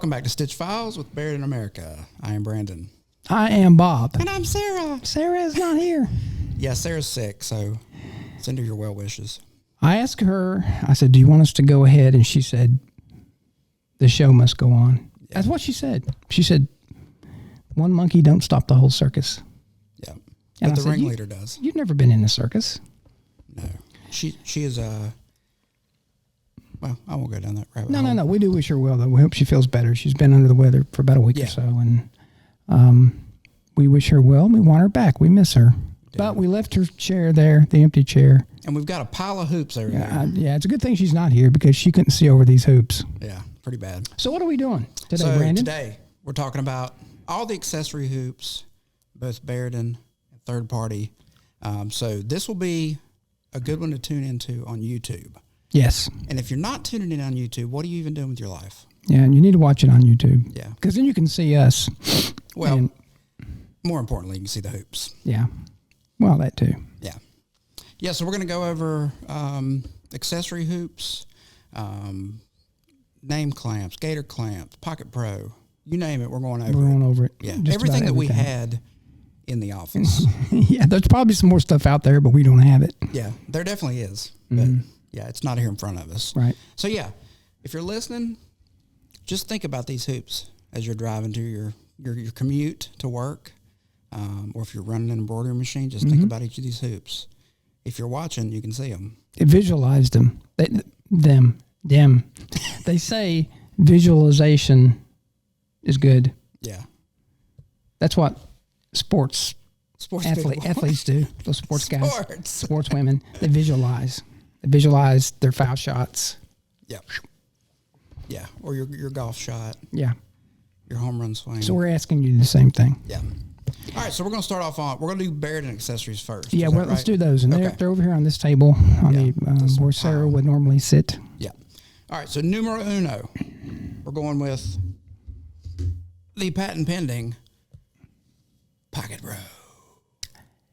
Welcome back to Stitch Files with Barudan America. I am Brandon. I am Bob. And I'm Sarah. Sarah is not here. Yeah, Sarah's sick, so send her your well wishes. I asked her, I said, do you want us to go ahead? And she said, the show must go on. Yeah. That's what she said. She said, one monkey don't stop the whole circus. Yeah, and but the ringleader does. You've never been in a circus. No. She is well, I won't go down that rabbit hole. No. We do wish her well, though. We hope she feels better. She's been under the weather for about a week or so, and we wish her well. We want her back. We miss her. But we left her chair there, the empty chair. And we've got a pile of hoops over there. Yeah, it's a good thing she's not here because she couldn't see over these hoops. Yeah, pretty bad. So what are we doing today, Brandon? Today, we're talking about all the accessory hoops, both Barudan and third party. So this will be a good one to tune into on YouTube. Yes. And if you're not tuning in on YouTube, what are you even doing with your life? Yeah, and you need to watch it on YouTube. Yeah. Because then you can see us. Well, and, more importantly, you can see the hoops. Yeah. Well, that too. Yeah. Yeah, so we're going to go over accessory hoops, name clamps, Gator clamps, Pocket Pro. You name it, we're going over it. We're going over it. Yeah. Everything that we had in the office. Yeah, there's probably some more stuff out there, but we don't have it. Yeah, there definitely is. But yeah, it's not here in front of us. Right. So yeah, if you're listening, just think about these hoops as you're driving to your commute to work, or if you're running an embroidery machine, just think about each of these hoops. If you're watching, you can see them. Visualize them. Them. They say visualization is good. Yeah. That's what sports athletes do. Those sports guys, sports women, they visualize. They visualize their foul shots. Yeah. Yeah. Or your golf shot. Yeah. Your home run swing. So we're asking you the same thing. Yeah. All right. So we're going to start off we're going to do Barudan accessories first. Yeah. Well, let's do those. And they're over here on this table on the where Sarah would normally sit. Yeah. All right. So numero uno, we're going with the patent pending Pocket Pro.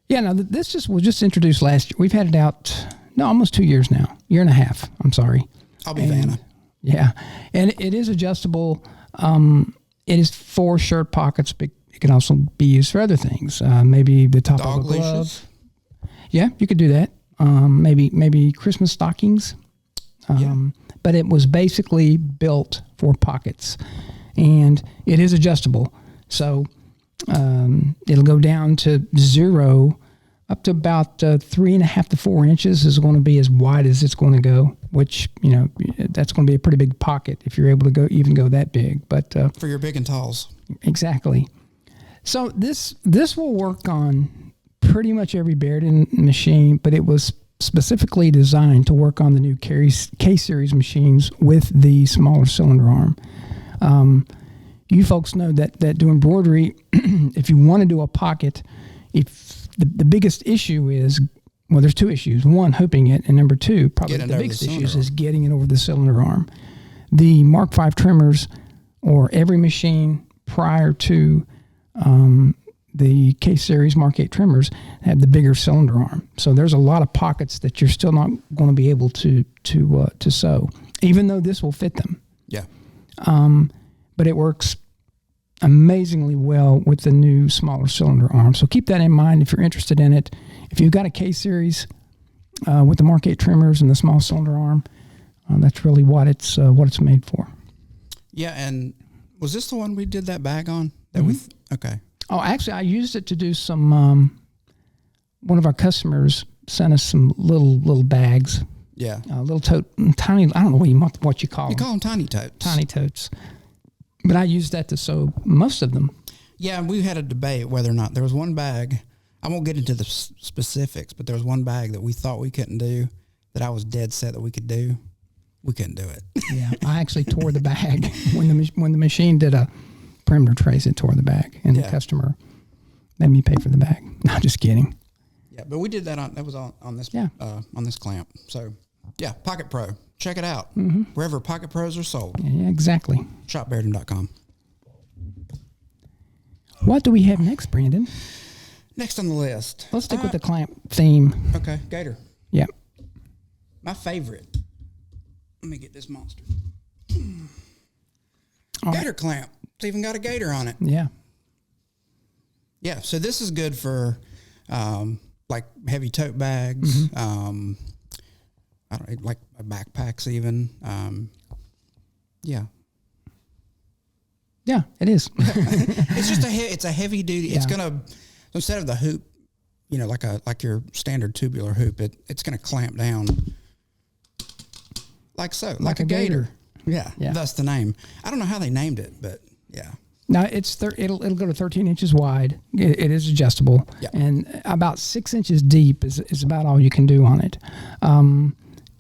Yeah. Now this was just introduced last year. We've had it out. No, almost 2 years now. Year and a half. I'm sorry. I'll be Vanna. Yeah. And it is adjustable. It is 4 shirt pockets, but it can also be used for other things. Maybe the top of a glove. Leashes. Yeah, you could do that. Maybe Christmas stockings. But it was basically built for pockets. And it is adjustable. So it'll go down to 0 up to about 3.5 to 4 inches is going to be as wide as it's going to go, which, that's going to be a pretty big pocket if you're able to go that big. But for your big and talls. Exactly. So this will work on pretty much every Barudan machine, but it was specifically designed to work on the new K-Series machines with the smaller cylinder arm. You folks know that doing embroidery, if you want to do a pocket, the biggest issue is, well, there's 2 issues. One, hooping it, and number 2, probably the biggest issues is getting it over the cylinder arm. The Mark V trimmers, or every machine prior to the K-Series Mark 8 trimmers, have the bigger cylinder arm. So there's a lot of pockets that you're still not going to be able to sew, even though this will fit them. Yeah. But it works amazingly well with the new smaller cylinder arm. So keep that in mind if you're interested in it. If you've got a K-Series with the Mark 8 trimmers and the small cylinder arm, that's really what it's made for. Yeah, and was this the one we did that bag on? Okay. Oh, actually, I used it to do some. One of our customers sent us some little bags. Yeah. Little tiny. I don't know what you call them. You call them tiny totes. Tiny totes. But I used that to sew most of them. Yeah, and we had a debate whether or not there was one bag. I won't get into the specifics, but there was one bag that we thought we couldn't do that I was dead set that we could do. We couldn't do it. Yeah, I actually tore the bag when the machine did a perimeter trace. It tore the bag, and the customer made me pay for the bag. No, just kidding. Yeah, but we did that on this clamp. So yeah, Pocket Pro. Check it out. Wherever Pocket Pros are sold. Yeah, exactly. ShopBarudan.com. What do we have next, Brandon? Next on the list. Let's stick with the clamp theme. Okay, Gator. Yeah. My favorite. Let me get this monster. Gator clamp. It's even got a gator on it. Yeah. Yeah. So this is good for like heavy tote bags. Mm-hmm. I don't know, like backpacks even. Yeah. Yeah, it is. It's just it's a heavy duty. Yeah. It's gonna, instead of the hoop, like your standard tubular hoop, it's gonna clamp down like so, like a gator. Yeah. That's the name. I don't know how they named it, but yeah. Now it'll go to 13 inches wide. It is adjustable, and about 6 inches deep is about all you can do on it.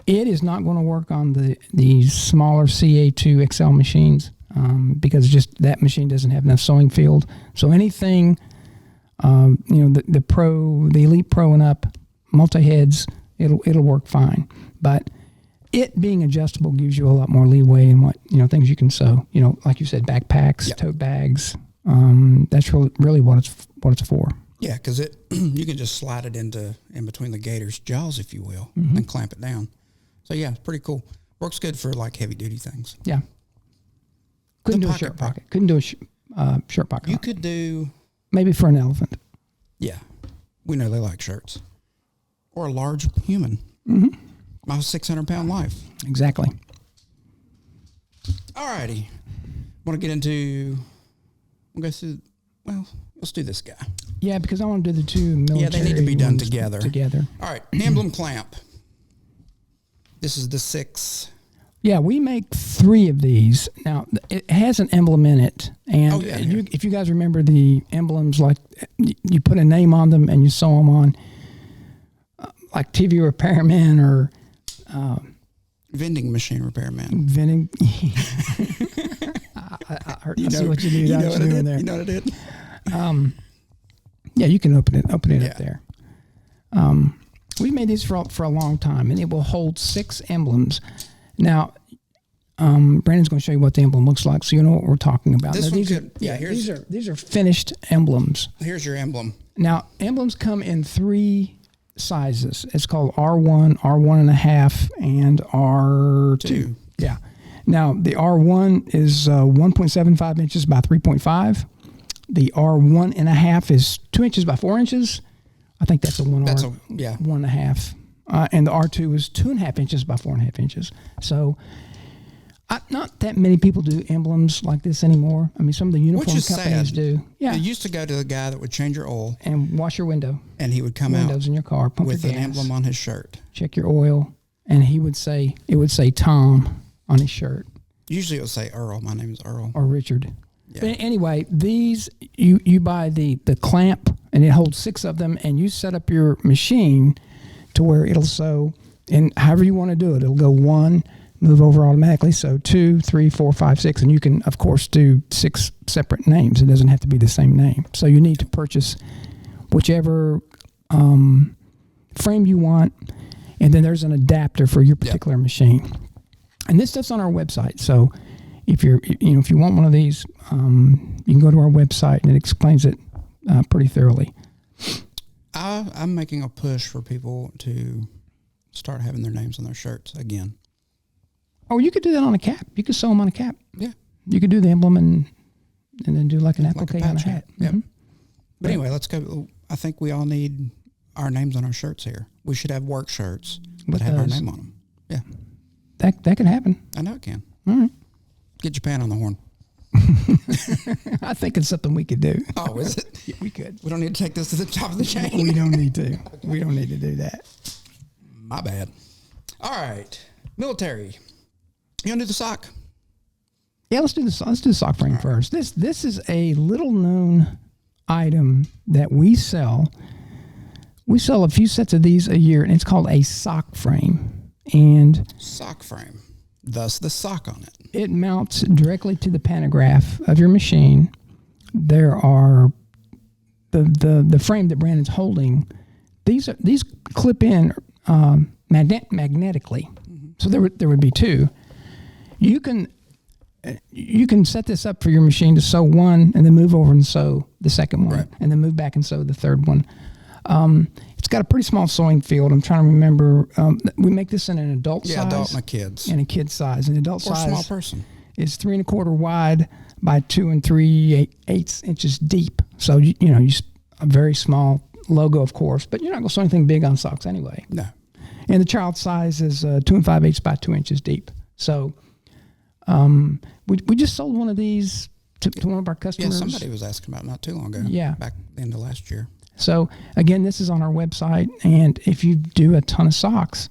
It is not going to work on the smaller CA2 XL machines because just that machine doesn't have enough sewing field. So anything, the Elite Pro and up, multi-heads, it'll work fine. But it being adjustable gives you a lot more leeway in what things you can sew. Like you said, backpacks, tote bags. That's really what it's for. Yeah, because you can just slide it in between the gator's jaws, if you will, and clamp it down. So yeah, it's pretty cool. Works good for like heavy duty things. Yeah. Couldn't do a shirt pocket. Couldn't do a shirt pocket. You could do maybe for an elephant. Yeah, we know they like shirts or a large human. My 600-pound life. Exactly. All righty. Want to get into? We'll go through. Well, let's do this guy. Yeah, because I want to do the two military. Yeah, they need to be done ones together. All right, Emblem clamp. This is the 6. Yeah, we make 3 of these. Now, it has an emblem in it. And if you guys remember the emblems, like you put a name on them and you sew them on, like TV repairman or vending machine repairman. Vending. I see what you do. There. You know what I did? Yeah, you can open it up there. We've made these for a long time, and it will hold 6 emblems. Now, Brandon's going to show you what the emblem looks like, so you know what we're talking about. This one's good. These are finished emblems. Here's your emblem. Now, emblems come in 3 sizes. It's called R1, R1.5, and R2. Yeah. Now, the R1 is 1.75 inches by 3.5. The R1.5 is 2 inches by 4 inches. I think that's a 1.5. And the R2 is 2.5 inches by 4.5 inches. So, not that many people do emblems like this anymore. I mean, some of the uniform companies do. Yeah, you used to go to the guy that would change your oil and wash your window, and he would come windows out in your car, pump with your an gas, emblem on his shirt. Check your oil, and it would say Tom on his shirt. Usually it would say Earl. My name is Earl. Or Richard. Yeah. But anyway, these you buy the clamp, and it holds 6 of them, and you set up your machine to where it'll sew, and however you want to do it, it'll go 1, move over automatically, so 2, 3, 4, 5, 6, and you can, of course, do 6 separate names. It doesn't have to be the same name. So you need to purchase whichever frame you want, and then there's an adapter for your particular machine. And this stuff's on our website, so if you want one of these, you can go to our website, and it explains it pretty thoroughly. I'm making a push for people to start having their names on their shirts again. Oh, you could do that on a cap. You could sew them on a cap. Yeah. You could do the emblem and then do like an applique on a hat. Yep. But anyway, let's go. I think we all need our names on our shirts here. We should have work shirts that have our name on them. Yeah. That can happen. I know it can. All right. Get Japan on the horn. I think it's something we could do. Oh, is it? Yeah, we could. We don't need to take this to the top of the chain. We don't need to. We don't need to do that. My bad. All right. Military. You want to do the sock? Yeah, let's do the sock frame first. This is a little known item that we sell. We sell a few sets of these a year, and it's called a sock frame. And sock frame. Thus the sock on it. It mounts directly to the pantograph of your machine. There are the frame that Brandon's holding. These clip in magnetically. Mm-hmm. So there would be 2. You can set this up for your machine to sew one and then move over and sew the second one, and then move back and sew the third one. It's got a pretty small sewing field. I'm trying to remember. We make this in an adult size. Yeah, adult and a kid's. And a kid's size. An adult size. Or a small person. is 3 1/4 wide by 2 3/8 inches deep. So you a very small logo, of course, but you're not going to sew anything big on socks anyway. No. And the child size is 2 5/8 by 2 inches deep. So we just sold one of these to one of our customers. Yeah, somebody was asking about it not too long ago. Yeah. Back into last year. So again, this is on our website, and if you do a ton of socks,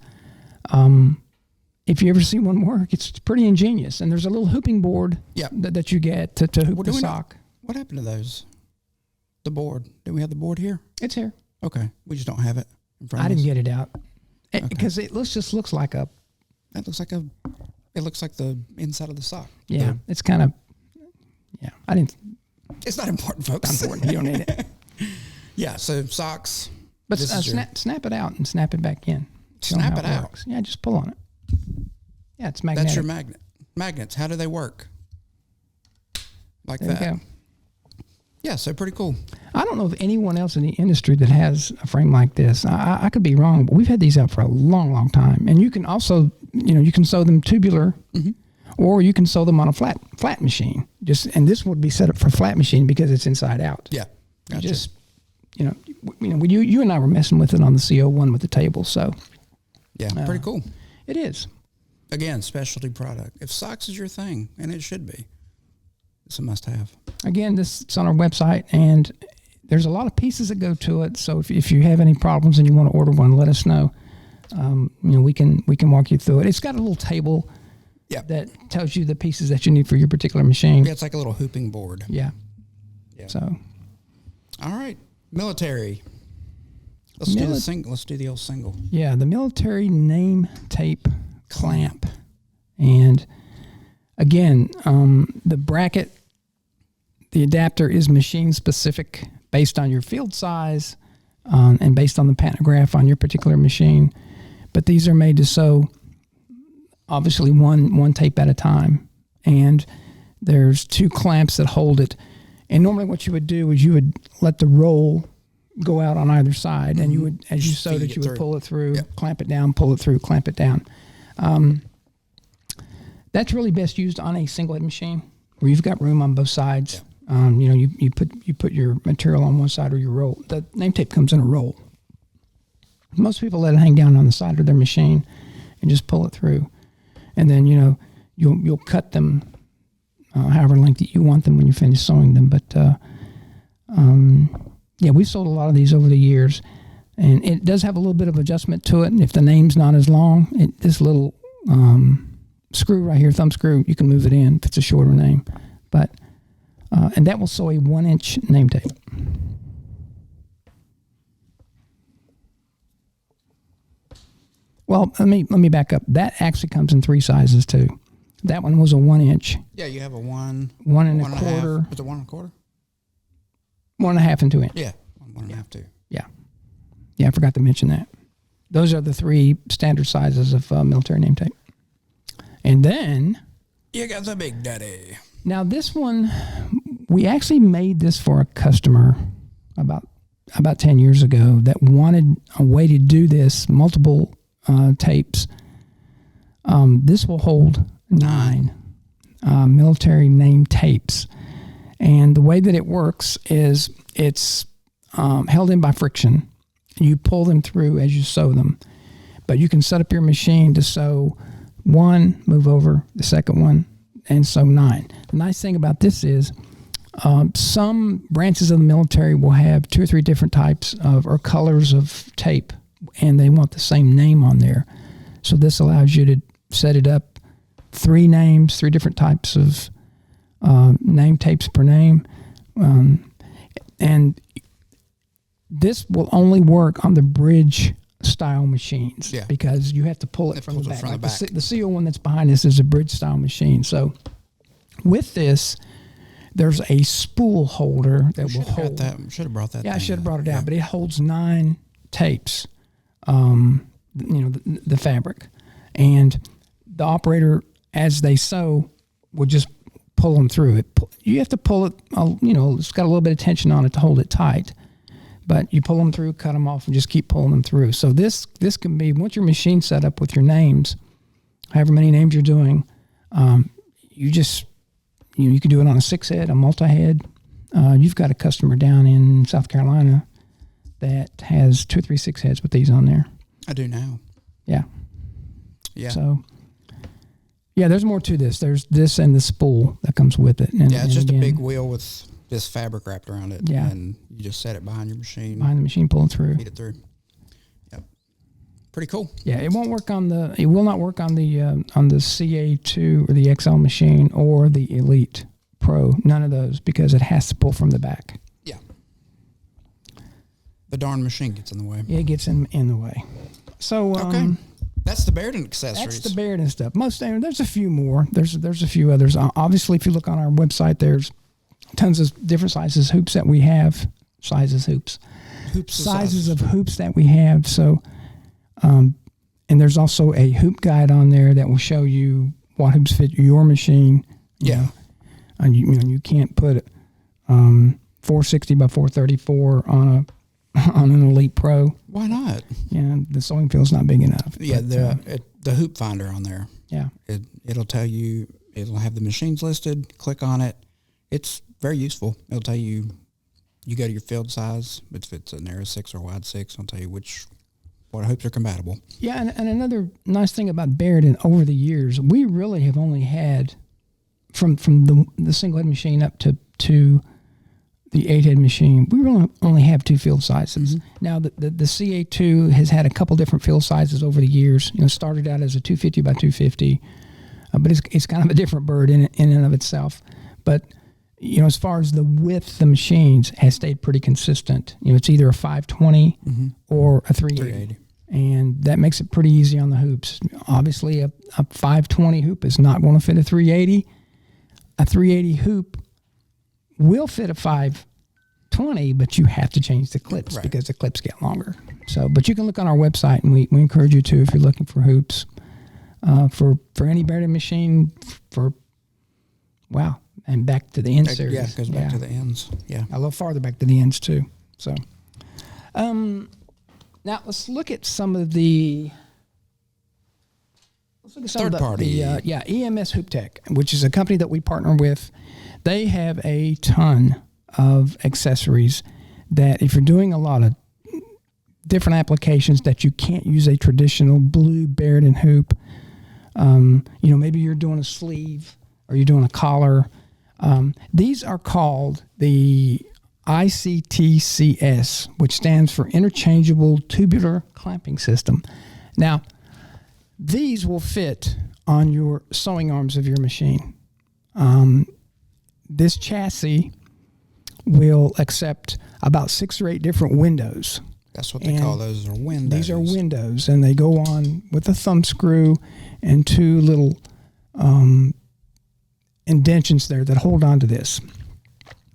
if you ever see one work, it's pretty ingenious. And there's a little hooping board that you get to hoop the sock. What happened to those? The board. Do we have the board here? It's here. Okay. We just don't have it in front of us. I didn't get it out because it just looks like a. That looks like a. It looks like the inside of the sock. Yeah, it's kind of. Yeah, I didn't. It's not important, folks. Not important. You don't need it. Yeah. So socks. But snap it out and snap it back in. Snap it out. Works. Yeah, just pull on it. Yeah, it's magnetic. That's your magnet. Magnets. How do they work? Like there that. You go. Yeah, so pretty cool. I don't know of anyone else in the industry that has a frame like this. I could be wrong, but we've had these out for a long, long time. And you can also, you can sew them tubular, or you can sew them on a flat machine. And this would be set up for flat machine because it's inside out. Yeah, gotcha. Just, you and I were messing with it on the CO1 with the table. So yeah, pretty cool. It is. Again, specialty product. If socks is your thing, and it should be, it's a must-have. Again, it's on our website, and there's a lot of pieces that go to it. So if you have any problems and you want to order one, let us know. We can walk you through it. It's got a little table that tells you the pieces that you need for your particular machine. Yeah, it's like a little hooping board. Yeah. So. All right, military. Let's do the single. Let's do the old single. Yeah, the military name tape clamp, and again, the bracket. The adapter is machine specific based on your field size and based on the pantograph on your particular machine. But these are made to sew obviously one tape at a time. And there's 2 clamps that hold it. And normally what you would do is you would let the roll go out on either side. And you would, as you sewed it, you would pull it through, clamp it down, pull it through, clamp it down. That's really best used on a single head machine where you've got room on both sides. Yeah. You put your material on one side or your roll. The name tape comes in a roll. Most people let it hang down on the side of their machine and just pull it through, and then you'll cut them however length that you want them when you finish sewing them. But we've sold a lot of these over the years, and it does have a little bit of adjustment to it. And if the name's not as long, this little screw right here, thumb screw, you can move it in if it's a shorter name, but. And that will sew a 1-inch name tape. Well, let me back up. That actually comes in 3 sizes too. That one was a 1-inch. Yeah, you have a 1 and a quarter. Was it 1 1/4? 1 1/2 and 2 inch. Yeah, 1 1/2 too. Yeah, I forgot to mention that. Those are the 3 standard sizes of military name tape. And then you got the big daddy. Now this one, we actually made this for a customer about 10 years ago that wanted a way to do this, multiple tapes. This will hold 9 military name tapes. And the way that it works is it's held in by friction. You pull them through as you sew them. But you can set up your machine to sew 1, move over the second one, and sew 9. The nice thing about this is some branches of the military will have 2 or 3 different types or colors of tape, and they want the same name on there. So this allows you to set it up 3 names, 3 different types of name tapes per name. And this will only work on the bridge style machines because you have to pull it from the back. Like the CO1 that's behind this is a bridge style machine. So with this, there's a spool holder that will hold. Should have brought that. Yeah, I should have brought it out, but it holds 9 tapes. The fabric, and the operator, as they sew, will just pull them through it. You have to pull it. It's got a little bit of tension on it to hold it tight. But you pull them through, cut them off, and just keep pulling them through. So this can be, once your machine's set up with your names, however many names you're doing, you just, you can do it on a 6-head, a multi-head. You've got a customer down in South Carolina that has 2 or 3 6-heads with these on there. I do now. Yeah. Yeah. So, yeah, there's more to this. There's this and the spool that comes with it. And, it's just a big wheel with this fabric wrapped around it. Yeah. And you just set it behind your machine. Behind the machine, pull it through. Feed it through. Yep. Pretty cool. Yeah, it won't work it will not work on the CA2 or the XL machine or the Elite Pro. None of those, because it has to pull from the back. Yeah. The darn machine gets in the way. It gets in the way. So, okay. That's the Barudan accessories. That's the Barudan stuff. There's a few more. There's a few others. Obviously, if you look on our website, there's tons of different sizes hoops that we have. Sizes of hoops that we have. So, and there's also a hoop guide on there that will show you what hoops fit your machine. Yeah. And you can't put 460 by 434 on an Elite Pro. Why not? Yeah, the sewing field's not big enough. Yeah, the hoop finder on there. Yeah. It'll tell you, it'll have the machines listed, click on it. It's very useful. It'll tell you, you go to your field size, if it's a narrow 6 or wide 6, it'll tell you what hoops are compatible. Yeah, and another nice thing about Barudan over the years, we really have only had, from the single head machine up to the 8-head machine, we really only have 2 field sizes. Mm-hmm. Now, the CA2 has had a couple different field sizes over the years. Started out as a 250 by 250, but it's kind of a different bird in and of itself. But, as far as the width of the machines has stayed pretty consistent. It's either a 520 or a 380. And that makes it pretty easy on the hoops. Obviously, a 520 hoop is not going to fit a 380. A 380 hoop will fit a 520, but you have to change the clips because the clips get longer. So, but you can look on our website, and we encourage you to if you're looking for hoops for any Barudan machine. And back to the end series. Yeah, it goes back to the ends. Yeah, a little farther back to the ends too. So, now let's look at some of the. Third party. EMS Hoop Tech, which is a company that we partner with. They have a ton of accessories that if you're doing a lot of different applications that you can't use a traditional blue Barudan hoop, maybe you're doing a sleeve or you're doing a collar. These are called the ictcs, which stands for Interchangeable Tubular Clamping System. Now, these will fit on your sewing arms of your machine. This chassis will accept about 6 or 8 different windows. That's what they call those, are windows. These are windows, and they go on with a thumb screw and 2 little indentions there that hold on to this.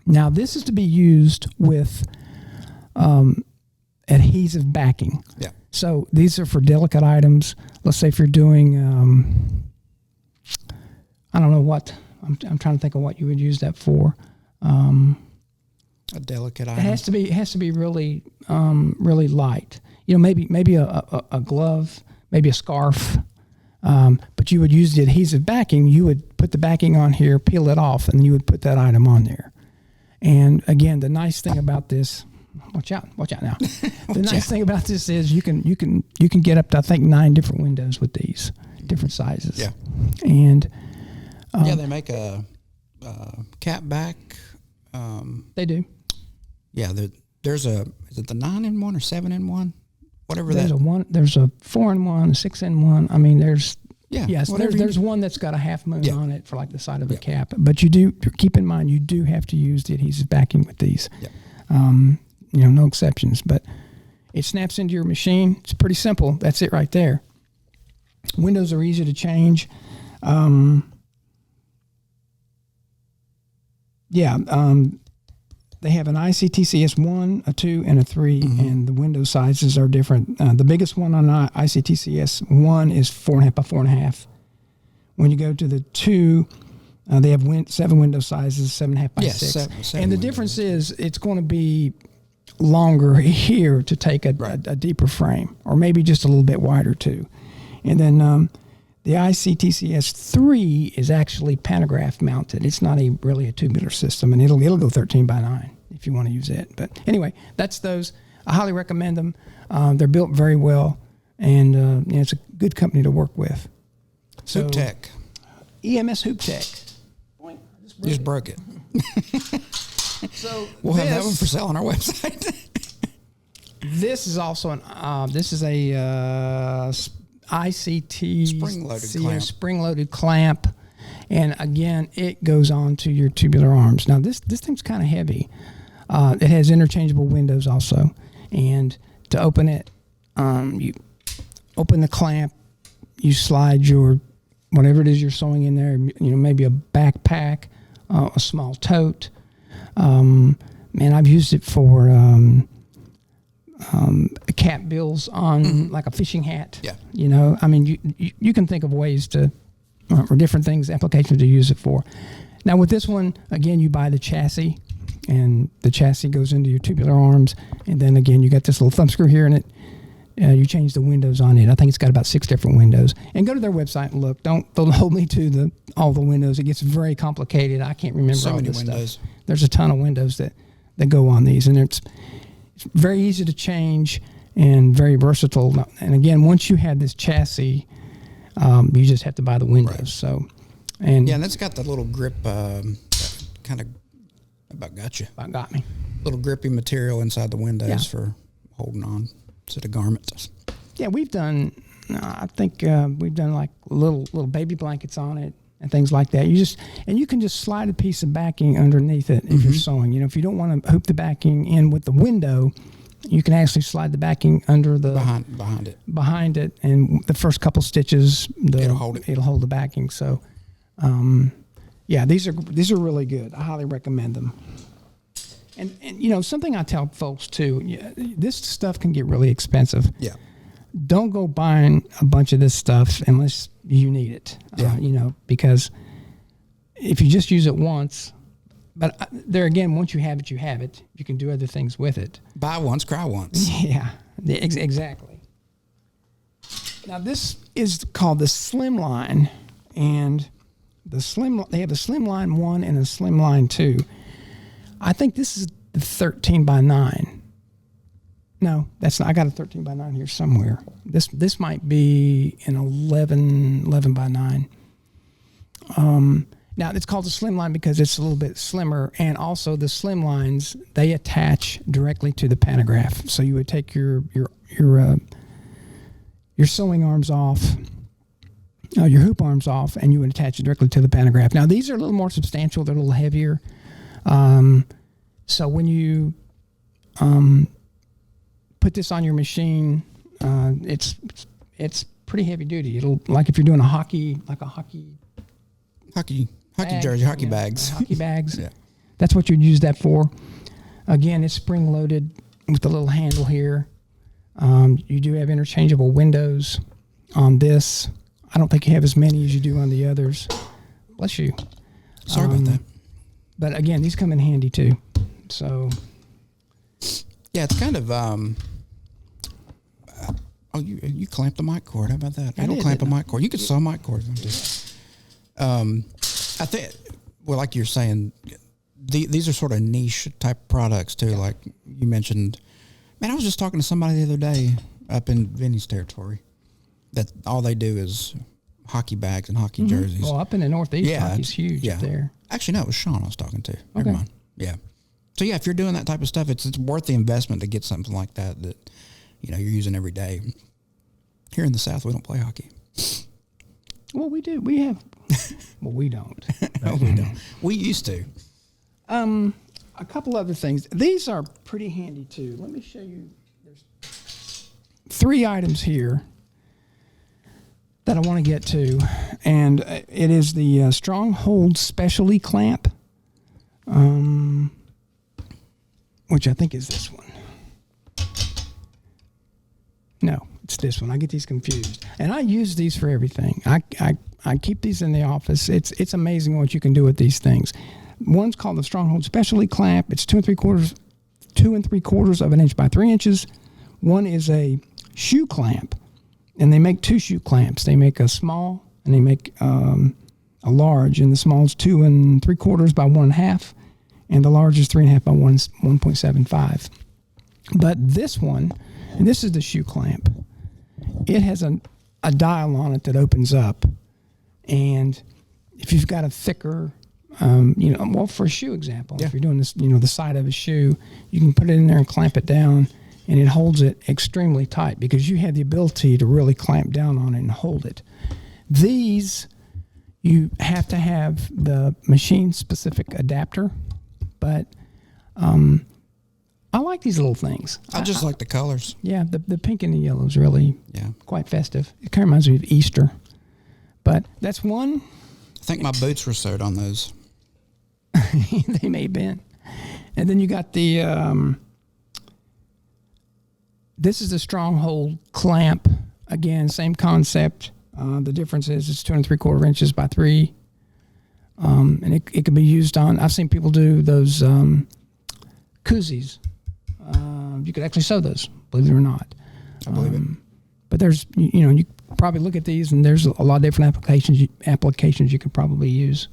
Now, this is to be used with adhesive backing. Yeah. So these are for delicate items. Let's say if you're doing, I don't know what, I'm trying to think of what you would use that for. A delicate item. It has to be really, really light. Maybe a glove, maybe a scarf. But you would use the adhesive backing. You would put the backing on here, peel it off, and you would put that item on there. And again, the nice thing about this, watch out now. The nice thing about this is you can get up to, I think, 9 different windows with these different sizes. Yeah. And they make a cap back. They do. Yeah, is it the 9-in-1 or 7-in-1? Whatever there's a 4-in-1, a 6-in-1. I mean, there's one that's got a half moon on it for like the side of a cap. But keep in mind, you do have to use the adhesive backing with these. Yeah. No exceptions. But it snaps into your machine. It's pretty simple. That's it right there. Windows are easy to change. They have an ictcs 1, a 2, and a 3, and the window sizes are different. The biggest one on ictcs 1 is 4.5 by 4.5. When you go to the 2, they have 7 window sizes, 7.5 by 6. Seven and the difference is it's going to be longer here to take a deeper frame, or maybe just a little bit wider too. And then The ictcs 3 is actually pantograph mounted. It's not really a tubular system, and it'll go 13 by 9 if you want to use it. But anyway, that's those. I highly recommend them. They're built very well, and it's a good company to work with. So, Hoop Tech. EMS Hoop Tech. You just broke it. So we'll have that one for sale on our website. This is also this is a ICT spring-loaded clamp, and again, it goes on to your tubular arms. Now this thing's kind of heavy. It has interchangeable windows also, and to open it, you open the clamp, you slide your whatever it is you're sewing in there. Maybe a backpack, a small tote. I've used it for cap bills on like a fishing hat. Yeah. You can think of ways to, or different things, applications to use it for. Now with this one, again, you buy the chassis, and the chassis goes into your tubular arms, and then again, you got this little thumb screw here in it. You change the windows on it. I think it's got about 6 different windows. And go to their website and look. Don't hold me to all the windows. It gets very complicated. I can't remember so all many this windows. stuff. There's a ton of windows that go on these, and it's very easy to change and very versatile. And again, once you have this chassis, you just have to buy the windows. Right. So, and it's got that little grip, kind of about got me. Little grippy material inside the windows for holding on to the garments. Yeah, we've done. I think we've done like little baby blankets on it and things like that. You can just slide a piece of backing underneath it if you're sewing. If you don't want to hoop the backing in with the window, you can actually slide the backing under the behind it, and the first couple stitches it'll hold the backing. So, these are really good. I highly recommend them. And something I tell folks too, this stuff can get really expensive. Yeah. Don't go buying a bunch of this stuff unless you need it. Yeah. Because if you just use it once, but there again, once you have it, you have it. You can do other things with it. Buy once, cry once. Yeah, exactly. Now this is called the Slimline, and they have a Slimline 1 and a Slimline 2. I think this is the 13 by 9. No, that's not. I got a 13 by 9 here somewhere. This might be an 11 by 9. Now it's called the Slimline because it's a little bit slimmer, and also the Slimlines, they attach directly to the pantograph. So you would take your sewing arms off, your hoop arms off, and you would attach it directly to the pantograph. Now these are a little more substantial. They're a little heavier. So when you put this on your machine, it's pretty heavy duty. It'll, like if you're doing a hockey jersey, hockey bags. Hockey bags. Yeah. That's what you'd use that for. Again, it's spring loaded with a little handle here. You do have interchangeable windows on this. I don't think you have as many as you do on the others. Bless you. Sorry about that. But again, these come in handy too. So, yeah, it's kind of. You clamped the mic cord. How about that? I don't clamp a mic cord. You could sew mic cords on this. I think, well, like you're saying, these are sort of niche type products too. Yeah. Like you mentioned, man, I was just talking to somebody the other day up in Vinny's territory that all they do is hockey bags and hockey jerseys. Well, up in the Northeast, hockey's huge up there. Actually, no, it was Sean I was talking to. Never mind. Yeah. So yeah, if you're doing that type of stuff, it's worth the investment to get something like that you're using every day. Here in the South, we don't play hockey. Well, we do. We have. Well, we don't. No, we don't. We used to. A couple other things. These are pretty handy too. Let me show you. There's 3 items here that I want to get to, and it is the Stronghold specialty clamp, which I think is this one. No, it's this one. I get these confused, and I use these for everything. I keep these in the office. It's amazing what you can do with these things. One's called the Stronghold specialty clamp. It's 2 3/4 of an inch by 3 inches. One is a shoe clamp, and they make 2 shoe clamps. They make a small and they make a large, and the small is 2 3/4 by 1 1/2, and the large is 3 1/2 by 1.75. But this one, and this is the shoe clamp, it has a dial on it that opens up, and if you've got a thicker, for a shoe example, if you're doing this, the side of a shoe, you can put it in there and clamp it down, and it holds it extremely tight because you have the ability to really clamp down on it and hold it. These, you have to have the machine-specific adapter, but I like these little things. I just like the colors. Yeah, the pink and the yellow is really quite festive. It kind of reminds me of Easter. But that's one. I think my boots were sewed on those. They may have been. And then you got the, this is the Stronghold clamp. Again, same concept. The difference is it's 2 3/4 inches by 3. And it can be used on, I've seen people do those koozies. You could actually sew those, believe it or not. I believe it. But there's, you probably look at these, and there's a lot of different applications you could probably use.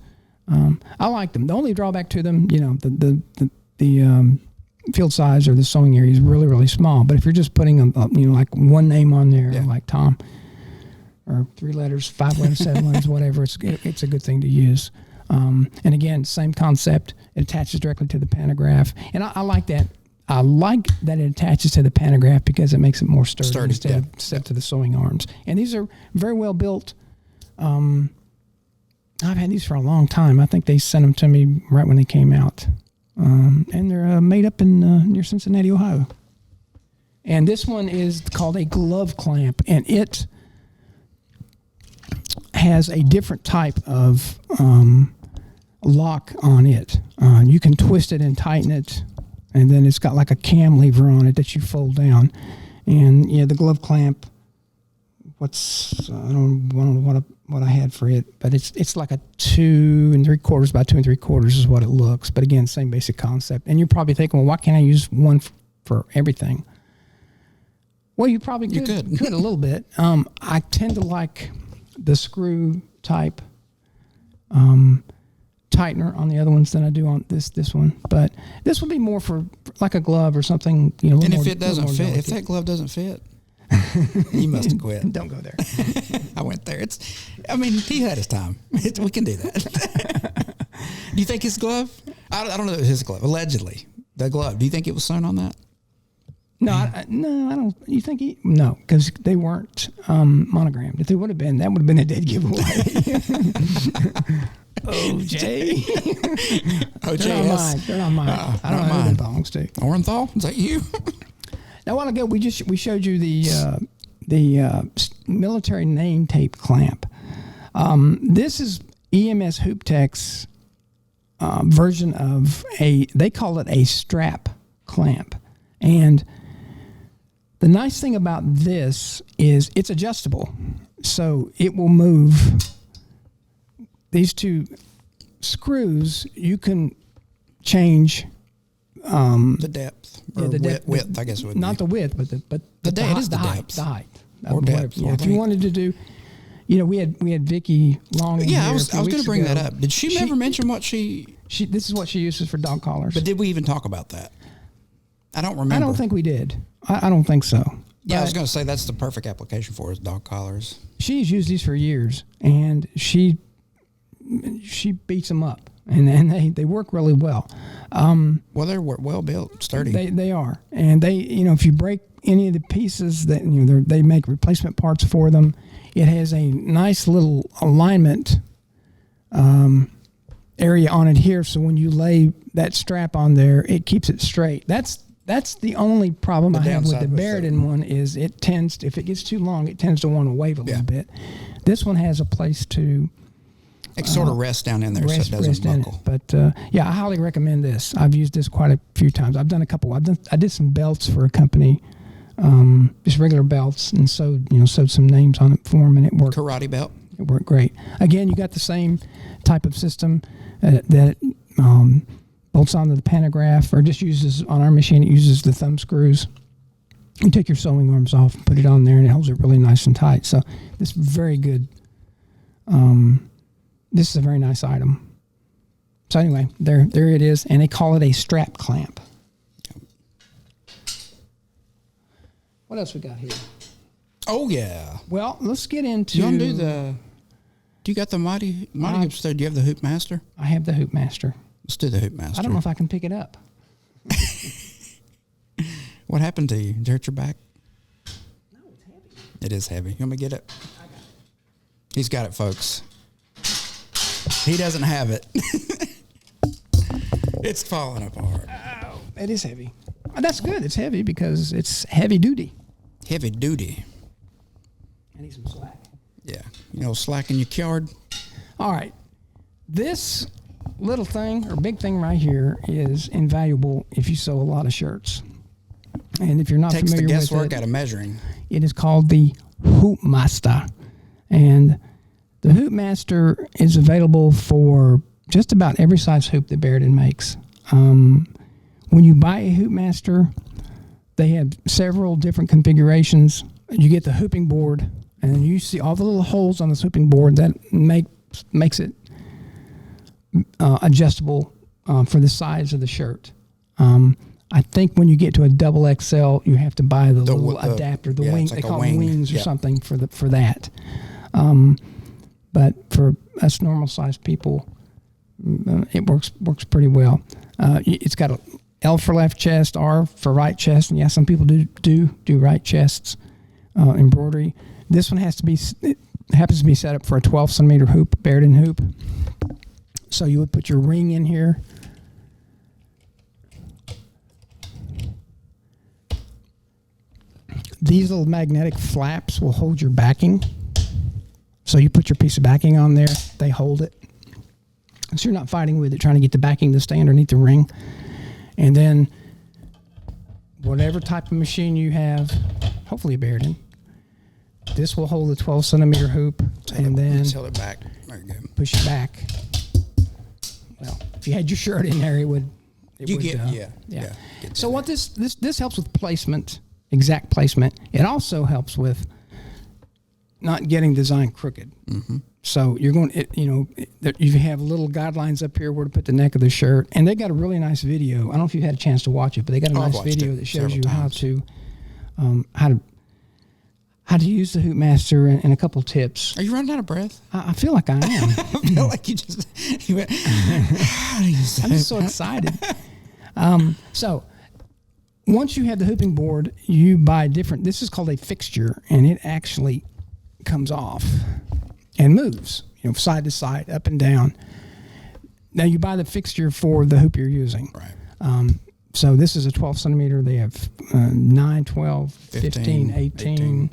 I like them. The only drawback to them, the field size or the sewing area is really, really small. But if you're just putting like one name on there, like Tom, or 3 letters, 5 letters, 7 letters, whatever, it's a good thing to use. And again, same concept. It attaches directly to the pantograph, and I like that. I like that it attaches to the pantograph because it makes it more sturdy instead of to the sewing arms. And these are very well built. I've had these for a long time. I think they sent them to me right when they came out. And they're made up in near Cincinnati, Ohio. And this one is called a glove clamp, and it has a different type of lock on it. You can twist it and tighten it. And then it's got like a cam lever on it that you fold down. And the glove clamp, I don't know what I had for it, but it's like a 2 3/4 by 2 3/4 is what it looks. But again, same basic concept. And you're probably thinking, well, why can't I use one for everything? Well, you probably could a little bit. I tend to like the screw type tightener on the other ones than I do on this one, but this will be more for like a glove or something. And if it doesn't fit, if that glove doesn't fit, you must have quit. Don't go there. I went there. He had his time. We can do that. Do you think his glove? I don't know if it was his glove. Allegedly, the glove. Do you think it was sewn on that? No, I don't. You think no, because they weren't monogrammed. If they would have been, that would have been a dead giveaway. OJ. They're not mine. I don't know who it belongs to. Orenthal? Is that you? Now, a while ago, we showed you the military name tape clamp. This is EMS Hooptech's version of they call it a strap clamp. And the nice thing about this is it's adjustable. So it will move these 2 screws. You can change the depth or width, I guess it would not be. The width, but the height. The height. Or depth. Yeah, if you wanted to do, we had Vicky Long. Yeah, I was going to bring that up. Did she ever mention what she? This is what she uses for dog collars. But did we even talk about that? I don't remember. I don't think we did. I don't think so. Yeah, I was going to say that's the perfect application for is dog collars. She's used these for years, and she beats them up, and they work really well. Well, they're well built, sturdy. They are, and they if you break any of the pieces that they make replacement parts for them. It has a nice little alignment area on it here, so when you lay that strap on there, it keeps it straight. That's the only problem I have with the Barudan one is it tends to, if it gets too long, it tends to want to wave a little bit. This one has a place to it sort of rests down in there so it doesn't buckle. But I highly recommend this. I've used this quite a few times. I've done a couple. I did some belts for a company, just regular belts, and sewed some names on it for them, and it worked. Karate belt. It worked great. Again, you got the same type of system that bolts onto the pantograph, or just uses on our machine. It uses the thumb screws. You take your sewing arms off and put it on there, and it holds it really nice and tight. So this very good This is a very nice item. So anyway, there it is, and they call it a strap clamp. What else we got here? Oh yeah. Well, let's get into. You want to do the? Do you got the mighty hoops there? Do you have the Hoop Master? I have the Hoop Master. Let's do the Hoop Master. I don't know if I can pick it up. What happened to you? Did you hurt your back? No, it's heavy. It is heavy. You want me to get it? I got it. He's got it, folks. He doesn't have it. It's falling apart. Oh, it is heavy. That's good. It's heavy because it's heavy duty. Heavy duty. I need some slack. Yeah. You know, slack in your yard. All right. This little thing or big thing right here is invaluable if you sew a lot of shirts. And if you're not Takes familiar the with guesswork it, out of measuring. it is called the Hoop Master. And the Hoop Master is available for just about every size hoop that Barudan makes. When you buy a Hoop Master, they have several different configurations. You get the hooping board, and you see all the little holes on this hooping board that makes it adjustable for the size of the shirt. I think when you get to a double XL, you have to buy the little adapter, the wing. Like they call them wings or something for that. But for us normal sized people, it works pretty well. It's got a L for left chest, R for right chest, and yeah, some people do right chests. Embroidery. This one happens to be set up for a 12 centimeter hoop, Barudan hoop. So you would put your ring in here. These little magnetic flaps will hold your backing. So you put your piece of backing on there, they hold it. So you're not fighting with it, trying to get the backing to stay underneath the ring. And then whatever type of machine you have, hopefully a Barudan, this will hold the 12 centimeter hoop, and then hold it back. There you go. Push it back. Well, if you had your shirt in there, it would. Yeah. So what this helps with placement, exact placement. It also helps with not getting design crooked. Mm-hmm. So you're going, you have little guidelines up here where to put the neck of the shirt, and they got a really nice video. I don't know if you had a chance to watch it, but they got a nice video that shows you how to use the Hoop Master and a couple tips. Are you running out of breath? I feel like I am. I feel like you went. I'm just so excited. So once you have the hooping board, you buy different. This is called a fixture, and it actually comes off and moves, side to side, up and down. Now you buy the fixture for the hoop you're using. Right. So this is a 12 centimeter. They have 9, 12, 15, 18.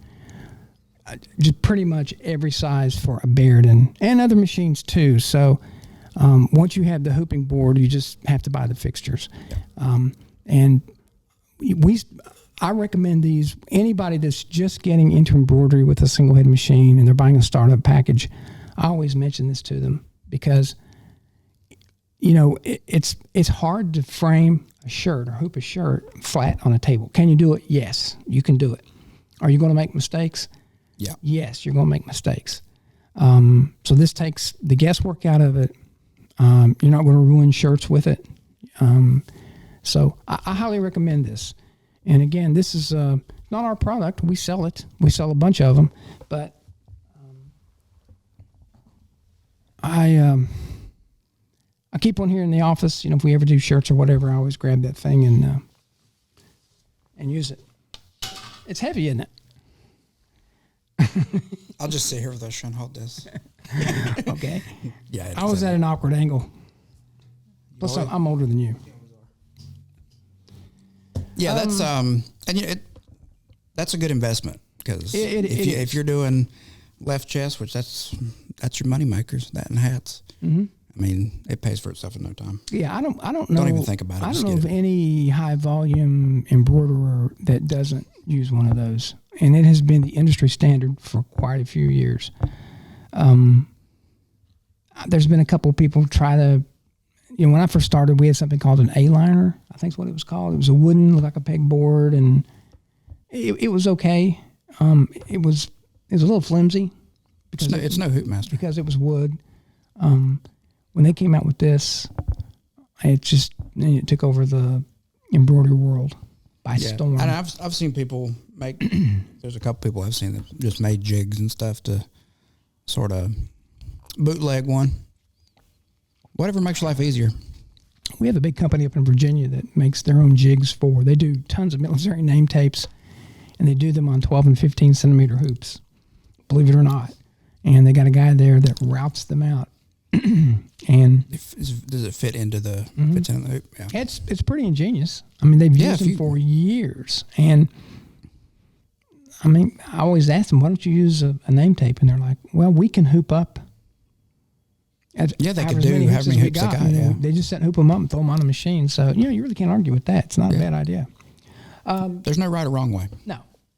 Just pretty much every size for a Barudan and other machines too. So once you have the hooping board, you just have to buy the fixtures. Yeah. And I recommend these. Anybody that's just getting into embroidery with a single head machine and they're buying a startup package, I always mention this to them because it's hard to frame a shirt or hoop a shirt flat on a table. Can you do it? Yes, you can do it. Are you going to make mistakes? Yeah. Yes, you're going to make mistakes. So this takes the guesswork out of it. You're not going to ruin shirts with it. So I highly recommend this. And again, this is not our product. We sell it. We sell a bunch of them. But I keep one here in the office. If we ever do shirts or whatever, I always grab that thing and use it. It's heavy, isn't it? I'll just sit here with us and hold this. Okay. Yeah. I was at an awkward angle. Plus, I'm older than you. Yeah, that's that's a good investment because if you're doing left chest, which that's your money makers, that and hats. Mm-hmm. I mean, it pays for itself in no time. Yeah, I don't know. Don't even think about it. I don't know of any high volume embroiderer that doesn't use one of those, and it has been the industry standard for quite a few years. There's been a couple of people try to. When I first started, we had something called an A-liner. I think is what it was called. It was a wooden, looked like a pegboard, and it was okay. It was a little flimsy, because it's no Hoopmaster. Because it was wood. When they came out with this, it took over the embroidery world by storm. And I've seen people make. There's a couple people I've seen that just made jigs and stuff to sort of bootleg one. Whatever makes your life easier. We have a big company up in Virginia that makes their own jigs they do tons of military name tapes, and they do them on 12 and 15 centimeter hoops, believe it or not. And they got a guy there that routes them out. And does it fit into the fits in the hoop? Yeah. It's pretty ingenious. I mean, they've used them for years. And I mean, I always ask them, why don't you use a name tape? And they're like, well, we can hoop up. They could do how many hoops they got. Yeah. They just sit and hoop them up and throw them on a machine. So, you really can't argue with that. It's not a bad idea. There's no right or wrong way.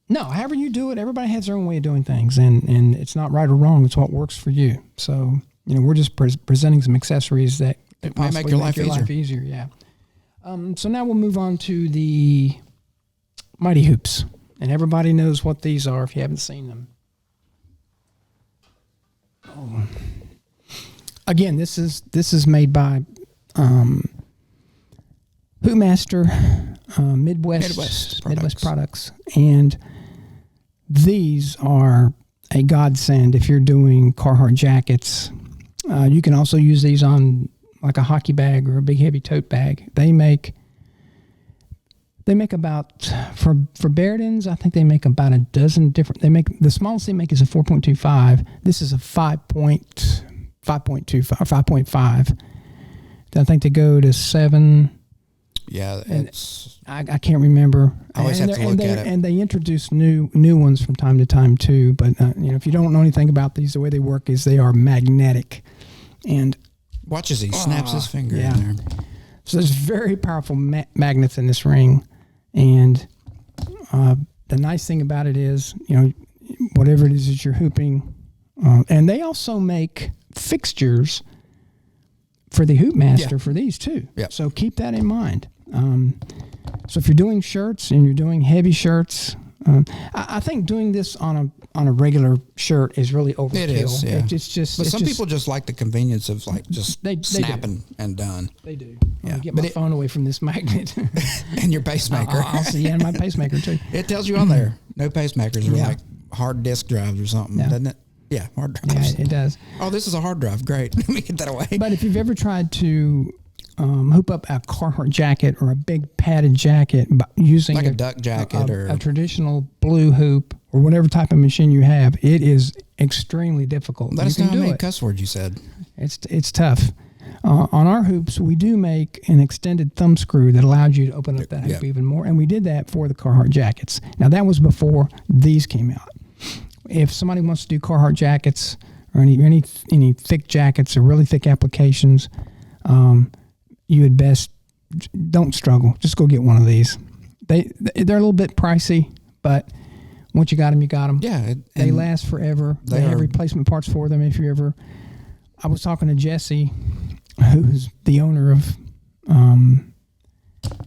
No, however you do it, everybody has their own way of doing things. And it's not right or wrong. It's what works for you. So, we're just presenting some accessories that might make your life easier. Yeah. So now we'll move on to the Mighty Hoops. And everybody knows what these are if you haven't seen them. Oh. Again, this is made by Hoopmaster Midwest Products. And these are a godsend if you're doing Carhartt jackets. You can also use these on like a hockey bag or a big heavy tote bag. They make about for Barudan's, I think they make about a dozen different. The smallest they make is a 4.25. This is a 5.25 or 5.5. I think they go to 7. Yeah, I can't remember. I always have to look at it. And they introduce new ones from time to time too. But if you don't know anything about these, the way they work is they are magnetic. And watch as he snaps his finger in there. So there's very powerful magnets in this ring, and the nice thing about it is, whatever it is that you're hooping, and they also make fixtures for the Hoopmaster for these too. Yeah. So keep that in mind. So if you're doing shirts and you're doing heavy shirts, I think doing this on a regular shirt is really overkill. It is, yeah. But some people just like the convenience of just snapping and done. They do. Yeah. Get my phone away from this magnet. And your pacemaker. I'll see, and my pacemaker too. It tells you on there, no pacemakers are like hard disk drives or something, doesn't it? Yeah, hard drives. Yeah, it does. Oh, this is a hard drive. Great. Let me get that away. But if you've ever tried to hoop up a Carhartt jacket or a big padded jacket using like a duck jacket or a traditional blue hoop or whatever type of machine you have, it is extremely difficult. Let us know how many cuss words you said. It's tough. On our hoops, we do make an extended thumb screw that allows you to open up that hoop even more, and we did that for the Carhartt jackets. Now, that was before these came out. If somebody wants to do Carhartt jackets or any thick jackets or really thick applications, you would best don't struggle. Just go get one of these. They're a little bit pricey, but once you got them, you got them. Yeah, they last forever. They have replacement parts for them. If you ever, I was talking to Jesse, who's the owner of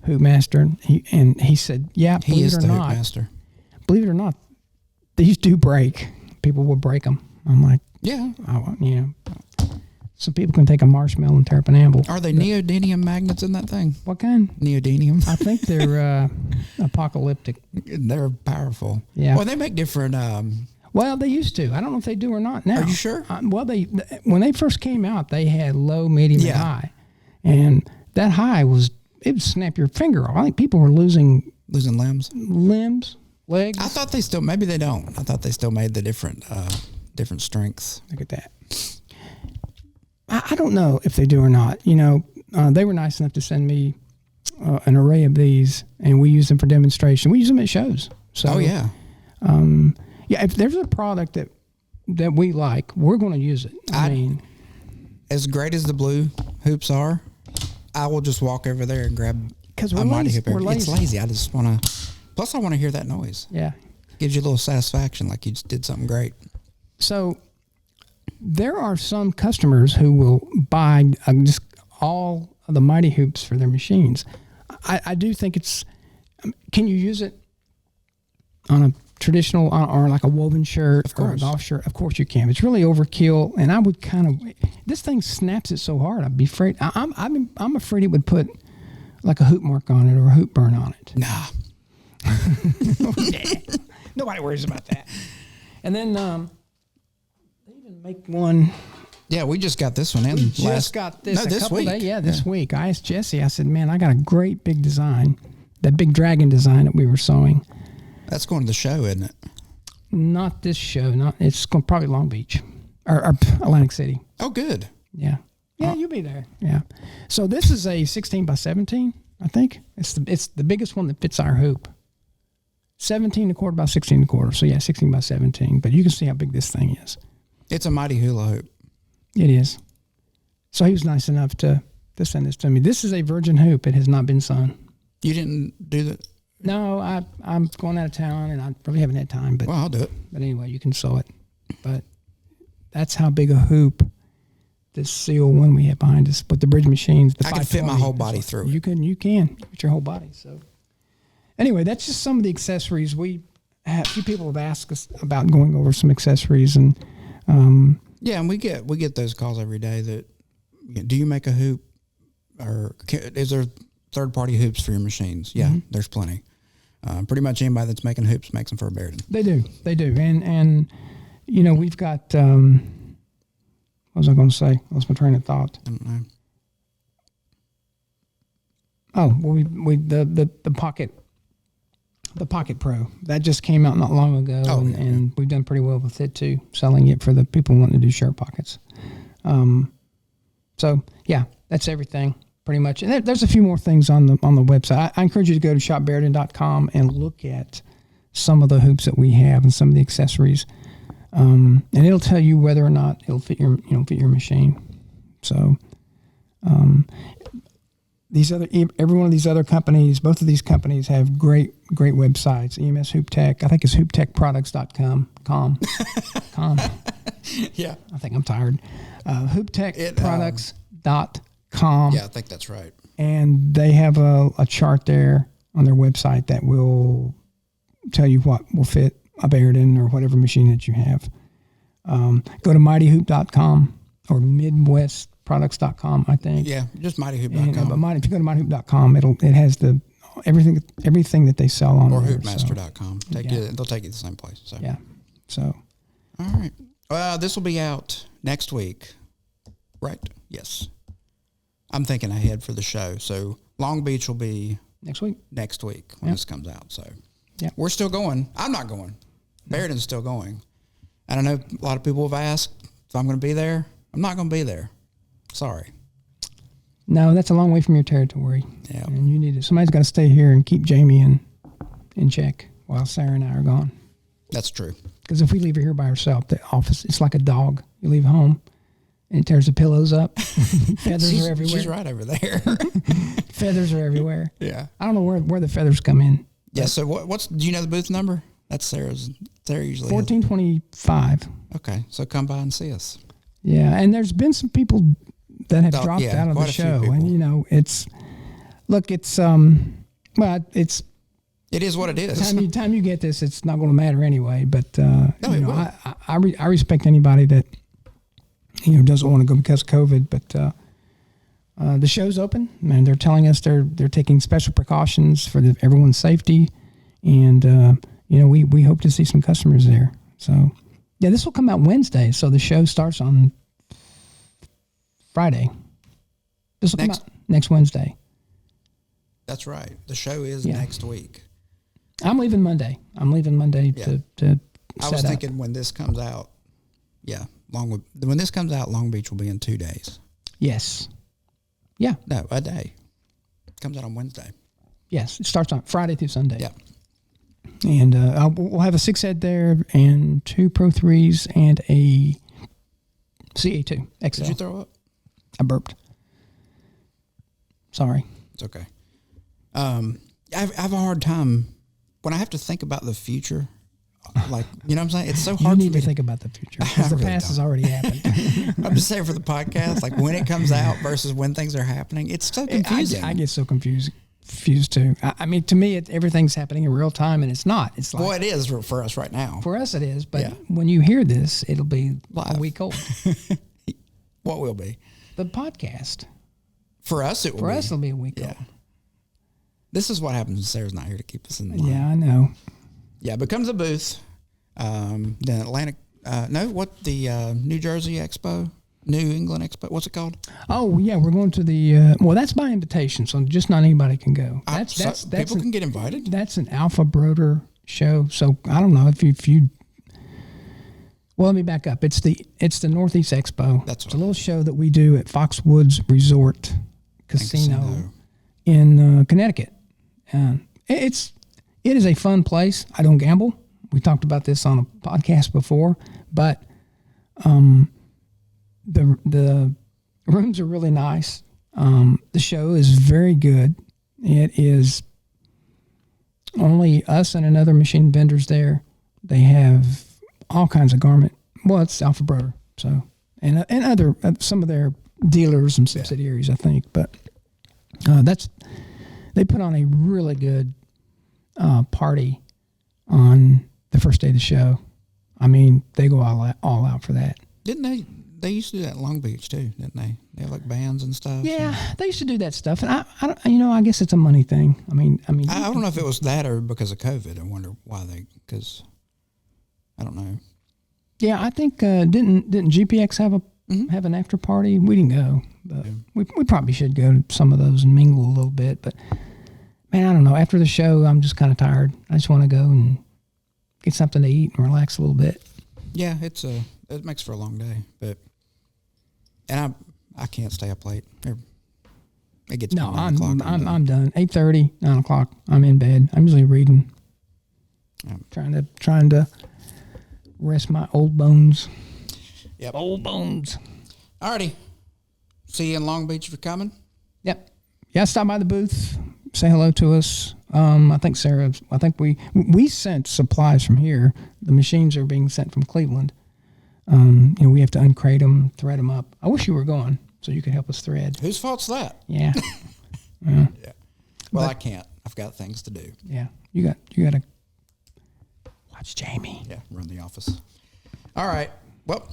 Hoopmaster, and he said, "Yeah, believe it or not, these do break. People will break them." I'm like, "Yeah, some people can take a marshmallow and tear up an anvil." Are they neodymium magnets in that thing? What kind? Neodymium. I think they're apocalyptic. They're powerful. Yeah. Well, they make different. Well, they used to. I don't know if they do or not now. Are you sure? Well, when they first came out, they had low, medium, and high, and that high it would snap your finger off. I think people were losing limbs, legs. I thought they still. Maybe they don't. I thought they still made the different strengths. Look at that. I don't know if they do or not. They were nice enough to send me an array of these, and we use them for demonstration. We use them at shows. So, if there's a product that we like, we're going to use it. I mean, as great as the blue hoops are, I will just walk over there and grab a Mighty hoop. It's lazy. I just want to. Plus, I want to hear that noise. Yeah, gives you a little satisfaction, like you just did something great. So, there are some customers who will buy just all of the Mighty hoops for their machines. I do think it's. Can you use it on a traditional or like a woven shirt or a golf shirt, of course you can. It's really overkill, and I would this thing snaps it so hard. I'd be afraid. I'm afraid it would put like a hoop mark on it or a hoop burn on it. Nah. Nobody worries about that. And then they even make one. Yeah, we just got this one in. This week. This week. I asked Jesse, I said, man, I got a great big design, that big dragon design that we were sewing. That's going to the show, isn't it? Not this show. It's going probably Long Beach or Atlantic City. Oh, good. Yeah. Yeah, you'll be there. Yeah. So this is a 16 by 17, I think. It's the biggest one that fits our hoop. 17 1/4 by 16 1/4. So yeah, 16 by 17. But you can see how big this thing is. It's a mighty hula hoop. It is. So he was nice enough to send this to me. This is a virgin hoop. It has not been sewn. You didn't do that? No, I'm going out of town, and I really haven't had time. But well, I'll do it. But anyway, you can sew it. But that's how big a hoop this seal one we have behind us. But the bridge machines, I can fit my whole body through it. You can fit your whole body. So anyway, that's just some of the accessories. A few people have asked us about going over some accessories, and yeah, and we get those calls every day. That do you make a hoop, or is there third-party hoops for your machines? Yeah, there's plenty. Pretty much anybody that's making hoops makes them for a Barudan. They do, and we've got. What was I going to say? I lost my train of thought. I don't know. Oh, well, the Pocket Pro that just came out not long ago, and we've done pretty well with it too, selling it for the people wanting to do shirt pockets. So yeah, that's everything pretty much. And there's a few more things on the website. I encourage you to go to shopbarudan.com and look at some of the hoops that we have and some of the accessories, and it'll tell you whether or not it'll fit your machine. So. Every one of these other companies, both of these companies have great websites. EMS Hoop Tech, I think it's hooptechproducts.com. Yeah. I think I'm tired. Hooptechproducts.com. Yeah, I think that's right. And they have a chart there on their website that will tell you what will fit a Barudan or whatever machine that you have. Go to mightyhoop.com or midwestproducts.com, I think. Yeah, just mightyhoop.com. But if you go to mightyhoop.com, it has everything that they sell on or there. hoopmaster.com. They'll take you to the same place. So. Yeah. So. All right. Well, this will be out next week, right? Yes. I'm thinking ahead for the show. So Long Beach will be next week when this comes out. So yeah, we're still going. I'm not going. Barudan's still going. And I know a lot of people have asked if I'm going to be there. I'm not going to be there. Sorry. No, that's a long way from your territory. Yeah. And somebody's got to stay here and keep Jamie in check while Sarah and I are gone. That's true. Because if we leave her here by herself, the office, it's like a dog. You leave home and it tears the pillows up. Feathers are everywhere. She's right over there. Feathers are everywhere. Yeah. I don't know where the feathers come in. Yeah. So do you know the booth number? That's Sarah's. Sarah usually 1425. Okay. So come by and see us. Yeah. And there's been some people that have dropped out of the show. And it is what it is. Time you get this, it's not going to matter anyway. But I respect anybody that doesn't want to go because of COVID. But the show's open, and they're telling us they're taking special precautions for everyone's safety, and we hope to see some customers there. So yeah, this will come out Wednesday. So the show starts on Friday. This will come out next Wednesday. That's right. The show is next week. I'm leaving Monday. To I was thinking when this comes out, when this comes out, Long Beach will be in 2 days. Yes. Yeah. No, a day. It comes out on Wednesday. Yes, it starts on Friday through Sunday. Yeah. And we'll have a 6-head there and 2 Pro 3s and a CA2 XL. Did you throw up? I burped. Sorry. It's okay. I have a hard time when I have to think about the future. Like, you know what I'm saying? It's so hard for me to think about the future because the past has already happened. I'm just saying for the podcast, like when it comes out versus when things are happening, it's so confusing. I get so confused. refuse to. I mean, to me, everything's happening in real time, and it's not. It's like, well, it is for us right now. For us, it is. But when you hear this, it'll be live. A week old. What will be? The podcast. For us, it will For be. us, it'll be a week old. This is what happens when Sarah's not here to keep us in line. Yeah, I know. Yeah, it becomes a booth. Then Atlantic, the New Jersey Expo, New England Expo, what's it called? Oh, yeah, we're going to the, well, that's by invitation, so just not anybody can go. That's people can get invited? That's an Alpha Broder show, so I don't know if you, well, let me back up. It's the Northeast Expo. It's a little show that we do at Foxwoods Resort Casino in Connecticut. It is a fun place. I don't gamble. We talked about this on a podcast before, but the rooms are really nice. The show is very good. It is only us and another machine vendors there. They have all kinds of garment. Well, it's Alpha Broder, so and other some of their dealers and subsidiaries, I think. But they put on a really good party on the first day of the show. I mean, they go all out for that. Didn't they? They used to do that in Long Beach too, didn't they? They have like bands and stuff. Yeah, they used to do that stuff, and I guess it's a money thing. I mean, I don't know if it was that or because of COVID. I wonder why because I don't know. Yeah, I think didn't GPX have an after party? We didn't go, but we probably should go to some of those and mingle a little bit. But man, I don't know. After the show, I'm just kind of tired. I just want to go and get something to eat and relax a little bit. Yeah, it makes for a long day, and I can't stay up late. It gets no. 9 o'clock. I'm done. 8:30, 9 o'clock. I'm in bed. I'm usually reading. I'm trying to rest my old bones. Yep. Old bones. Alrighty. See you in Long Beach if you're coming. Yep. Yeah, stop by the booth. Say hello to us. I think Sarah. I think we sent supplies from here. The machines are being sent from Cleveland. We have to uncrate them, thread them up. I wish you were gone so you could help us thread. Whose fault's that? Yeah. Yeah. Well, I can't. I've got things to do. Yeah. You got to watch Jamie. Yeah. Run the office. All right. Well,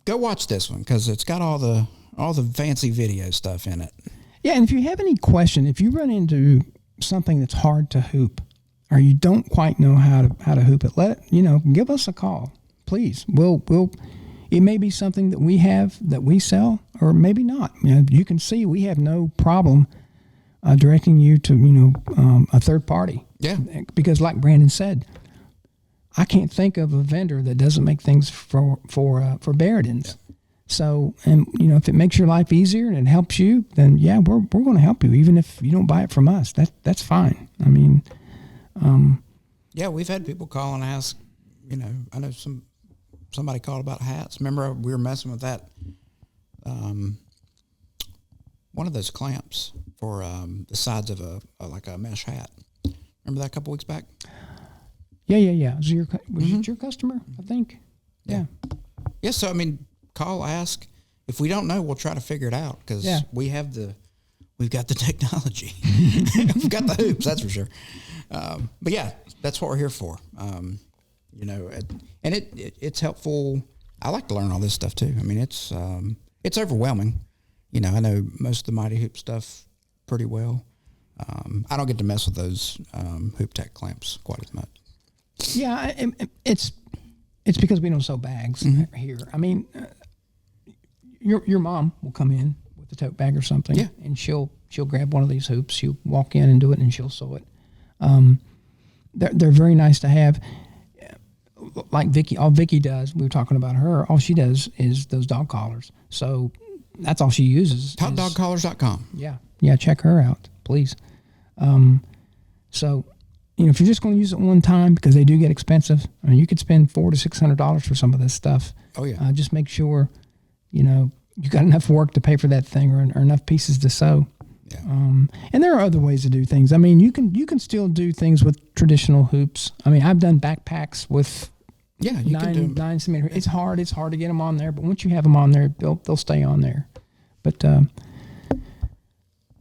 go watch this one because it's got all the fancy video stuff in it. Yeah, and if you have any question, if you run into something that's hard to hoop, or you don't quite know how to hoop it, give us a call, please. We'll. It may be something that we have that we sell, or maybe not. You can see we have no problem directing you to a third party. Yeah, because like Brandon said, I can't think of a vendor that doesn't make things for Barudans. Yeah. So, and if it makes your life easier and it helps you, then yeah, we're going to help you, even if you don't buy it from us. That's fine. I mean, yeah, we've had people call and ask. I know somebody called about hats. Remember, we were messing with that. One of those clamps for the sides of a mesh hat. Remember that a couple weeks back? Yeah. Was it your customer? I think. Yeah. Yeah. So I mean. Call, ask. If we don't know, we'll try to figure it out because we've got the technology. We've got the hoops, that's for sure. But yeah, that's what we're here for. And it's helpful. I like to learn all this stuff too. I mean, it's overwhelming. I know most of the Mighty Hoop stuff pretty well. I don't get to mess with those Hoop Tech clamps quite as much. Yeah, it's because we don't sell bags here. I mean, your mom will come in with a tote bag or something, and she'll grab one of these hoops. She'll walk in and do it, and she'll sew it. They're very nice to have. Like Vicky, all Vicky does, we were talking about her. All she does is those dog collars. So that's all she uses. TopDogCollars.com. Yeah, check her out, please. So. If you're just going to use it one time, because they do get expensive, I mean, you could spend $400 to $600 for some of this stuff. Oh yeah. Just make sure, you got enough work to pay for that thing, or enough pieces to sew. Yeah. And there are other ways to do things. I mean, you can still do things with traditional hoops. I mean, I've done backpacks with 9 centimeter. It's hard to get them on there, but once you have them on there, they'll stay on there. But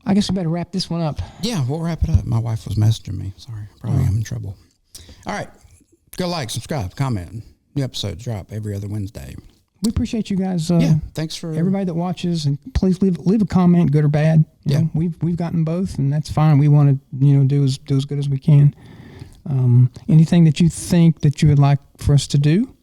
I guess we better wrap this one up. Yeah, we'll wrap it up. My wife was messaging me. Sorry. Probably I'm in trouble. All right. Go like, subscribe, comment. New episodes drop every other Wednesday. We appreciate you guys. Thanks for everybody that watches, and please leave a comment, good or bad. You know, we've gotten both, and that's fine. We want to do as good as we can. Anything that you think that you would like for us to do,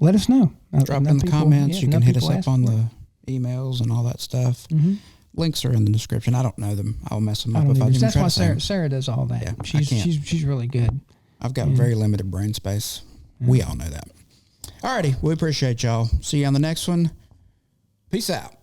let us know. Drop in the comments. You can hit us up on the emails and all that stuff. Mm-hmm. Links are in the description. I don't know them. I'll mess them up if I even That's try why to Sarah does all that. Yeah, she's really good. I've got very limited brain space. We all know that. Alrighty, we appreciate y'all. See you on the next one. Peace out.